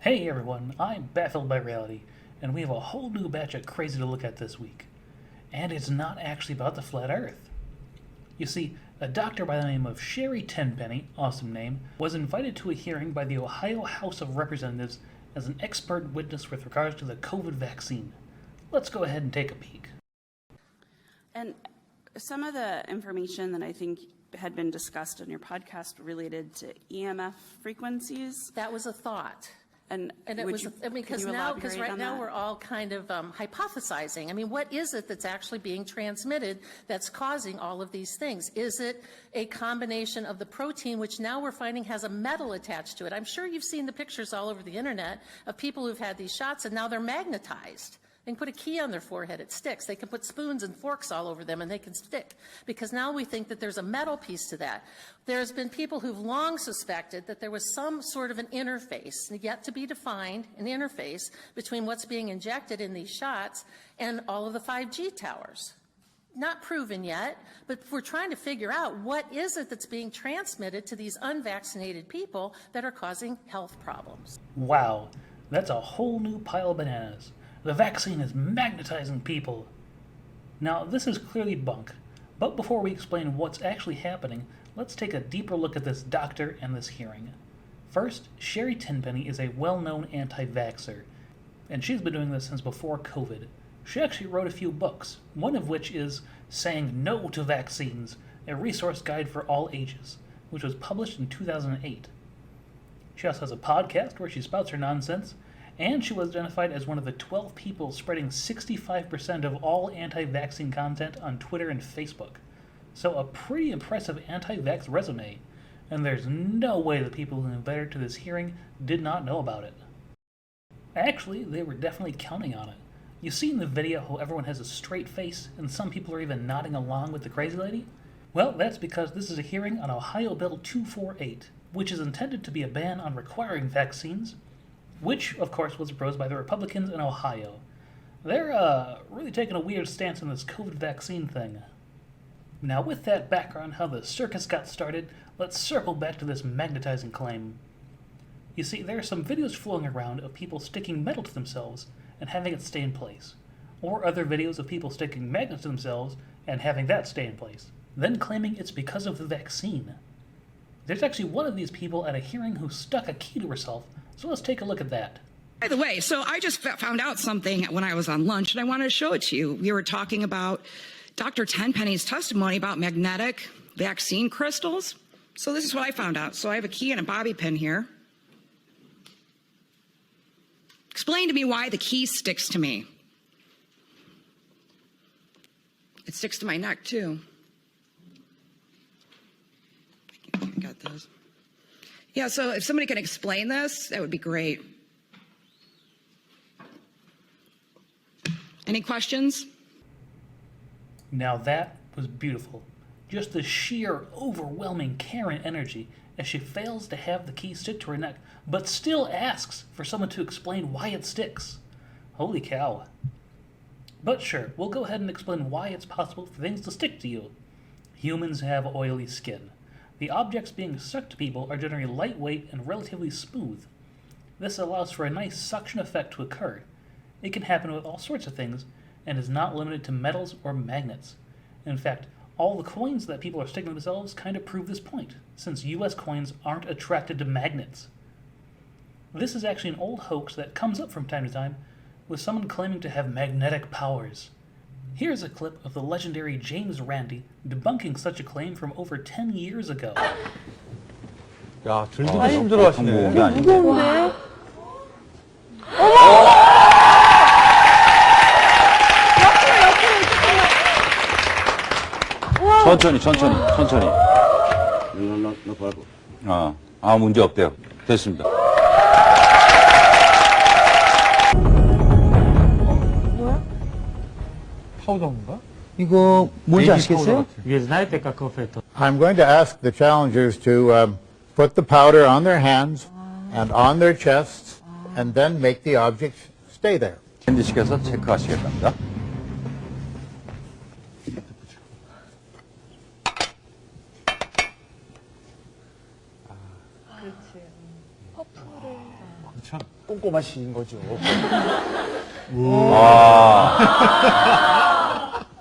Hey everyone, I'm baffled by reality, and we have a whole new batch of crazy to look at this week. And it's not actually about the flat earth. You see, a doctor by the name of Sherri Tenpenny, awesome name, was invited to a hearing by the Ohio House of Representatives as an expert witness with regards to the COVID vaccine. Let's go ahead and take a peek. And some of the information that I think had been discussed on your podcast related to EMF frequencies. That was a thought. And it was because right now we're all kind of hypothesizing. I mean, what is it that's actually being transmitted that's causing all of these things? Is it a combination of the protein, which now we're finding has a metal attached to it? I'm sure you've seen the pictures all over the internet of people who've had these shots and now they're magnetized. They can put a key on their forehead, it sticks. They can put spoons and forks all over them and they can stick. Because now we think that there's a metal piece to that. There's been people who've long suspected that there was some sort of an interface, yet to be defined, an interface between what's being injected in these shots and all of the 5G towers. Not proven yet, but we're trying to figure out what is it that's being transmitted to these unvaccinated people that are causing health problems. Wow, that's a whole new pile of bananas. The vaccine is magnetizing people. Now, this is clearly bunk, but before we explain what's actually happening, let's take a deeper look at this doctor and this hearing. First, Sherri Tenpenny is a well-known anti-vaxxer, and she's been doing this since before COVID. She actually wrote a few books, one of which is Saying No to Vaccines, a resource guide for all ages, which was published in 2008. She also has a podcast where she spouts her nonsense, and she was identified as one of the 12 people spreading 65% of all anti-vaccine content on Twitter and Facebook. So a pretty impressive anti-vax resume, and there's no way the people who invited her to this hearing did not know about it. Actually, they were definitely counting on it. You see in the video how everyone has a straight face, and some people are even nodding along with the crazy lady? Well, that's because this is a hearing on Ohio Bill 248, which is intended to be a ban on requiring vaccines, which, of course, was proposed by the Republicans in Ohio. They're really taking a weird stance on this COVID vaccine thing. Now, with that background, how the circus got started, let's circle back to this magnetizing claim. You see, there are some videos flowing around of people sticking metal to themselves and having it stay in place, or other videos of people sticking magnets to themselves and having that stay in place, then claiming it's because of the vaccine. There's actually one of these people at a hearing who stuck a key to herself, so let's take a look at that. By the way, so I just found out something when I was on lunch, and I wanted to show it to you. We were talking about Dr. Tenpenny's testimony about magnetic vaccine crystals. So this is what I found out. So I have a key and a bobby pin here. Explain to me why the key sticks to me. It sticks to my neck, too. I got those. Yeah, so if somebody can explain this, that would be great. Any questions? Now that was beautiful. Just the sheer, overwhelming Karen energy as she fails to have the key stick to her neck, but still asks for someone to explain why it sticks. Holy cow. But sure, we'll go ahead and explain why it's possible for things to stick to you. Humans have oily skin. The objects being stuck to people are generally lightweight and relatively smooth. This allows for a nice suction effect to occur. It can happen with all sorts of things, and is not limited to metals or magnets. In fact, all the coins that people are sticking to themselves kind of prove this point, since US coins aren't attracted to magnets. This is actually an old hoax that comes up from time to time, with someone claiming to have magnetic powers. Here's a clip of the legendary James Randi debunking such a claim from over 10 years ago. 야, 들기도 힘들어하시네. 무거운데? 천천히. 문제 없대요. 됐습니다. 뭐야? 파우더인가? 이거 뭔지 아시겠어요? I'm going to ask the challengers to put the powder on their hands and on their chests and then make the objects stay there. 캔디 시켜서 체크하시겠답니다. 참 꼼꼼하신 거죠.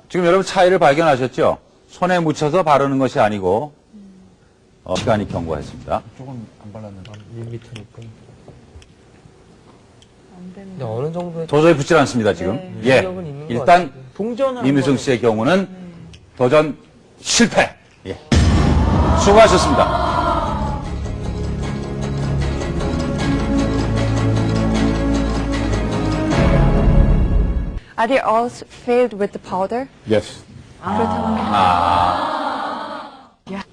지금 여러분 차이를 발견하셨죠? 손에 묻혀서 바르는 것이 아니고 시간이 경과했습니다. 조금 안 발랐는데. 1m니까. 안 되는. 근데 어느 정도의 도저히 붙질 않습니다, 지금. 예. 능력은 있는 것 일단 같아요. 동전하는 임일성 거는- 씨의 경우는 도전 실패. 예. 수고하셨습니다. Are they all filled with the powder? Yes. 그렇다면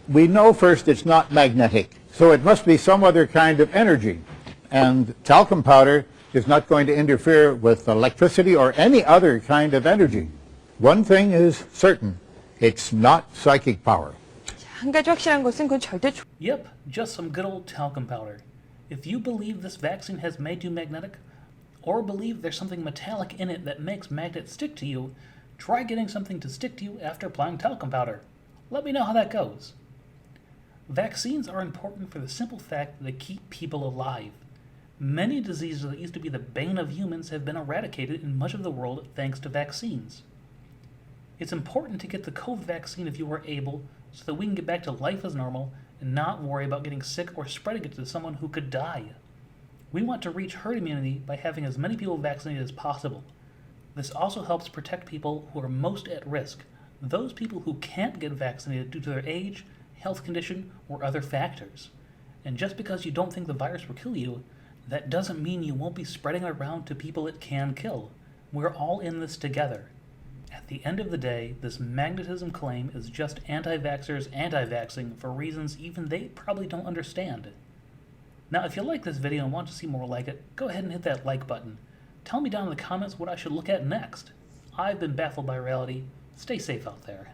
We know first it's not magnetic, so it must be some other kind of energy. And talcum powder is not going to interfere with electricity or any other kind of energy. One thing is certain, it's not psychic power. 한 가지 확실한 것은 그건 절대 Yep, just some good old talcum powder. If you believe this vaccine has made you magnetic, or believe there's something metallic in it that makes magnets stick to you, try getting something to stick to you after applying talcum powder. Let me know how that goes. Vaccines are important for the simple fact that they keep people alive. Many diseases that used to be the bane of humans have been eradicated in much of the world thanks to vaccines. It's important to get the COVID vaccine if you are able, so that we can get back to life as normal and not worry about getting sick or spreading it to someone who could die. We want to reach herd immunity by having as many people vaccinated as possible. This also helps protect people who are most at risk, those people who can't get vaccinated due to their age, health condition, or other factors. And just because you don't think the virus will kill you, that doesn't mean you won't be spreading it around to people it can kill. We're all in this together. At the end of the day, this magnetism claim is just anti-vaxxers anti-vaxxing for reasons even they probably don't understand. Now, if you like this video and want to see more like it, go ahead and hit that like button. Tell me down in the comments what I should look at next. I've been baffled by reality. Stay safe out there.